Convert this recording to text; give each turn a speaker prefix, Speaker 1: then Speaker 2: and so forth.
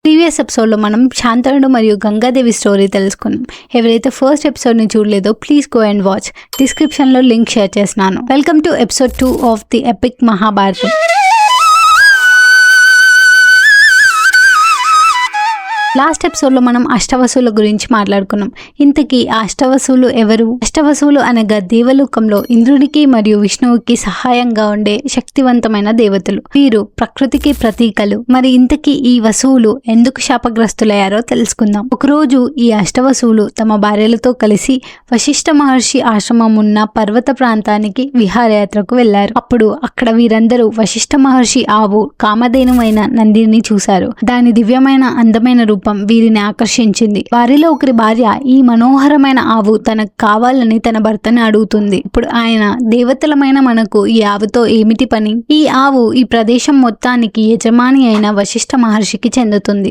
Speaker 1: Previous ఎపిసోడ్లో మనం శాంతనుడు మరియు గంగాదేవి స్టోరీ తెలుసుకున్నాం. ఎవరైతే ఫస్ట్ ఎపిసోడ్ని చూడలేదో ప్లీజ్ గో అండ్ వాచ్. డిస్క్రిప్షన్లో లింక్ షేర్ చేస్తున్నాను. Welcome to episode 2 of the epic Mahabharatam. Last ఎపిసోడ్లో మనం అష్టవసువుల గురించి మాట్లాడుకున్నాం. ఇంతకీ ఆ అష్టవసువులు ఎవరు? అష్టవసువులు అనగా దేవలోకంలో ఇంద్రునికి మరియు విష్ణువుకి సహాయంగా ఉండే శక్తివంతమైన దేవతలు. వీరు ప్రకృతికి ప్రతీకలు. మరి ఇంతకీ ఈ వసువులు ఎందుకు శాపగ్రస్తులయ్యారో తెలుసుకుందాం. ఒకరోజు ఈ అష్టవసువులు తమ భార్యలతో కలిసి వశిష్ఠ మహర్షి ఆశ్రమం ఉన్న పర్వత ప్రాంతానికి విహారయాత్రకు వెళ్లారు. అప్పుడు అక్కడ వీరందరూ వశిష్ఠ మహర్షి ఆవు కామధేనువైన నందిని చూశారు. దాని దివ్యమైన అందమైన రూపం వీరిని ఆకర్షించింది. వారిలో ఒకరి భార్య ఈ మనోహరమైన ఆవు తనకు కావాలని తన భర్తని అడుగుతుంది. ఇప్పుడు ఆయన దేవతలమైన మనకు ఈ ఆవుతో ఏమిటి పని? ఈ ఆవు ఈ ప్రదేశం మొత్తానికి యజమాని అయిన వశిష్ఠ మహర్షికి చెందుతుంది.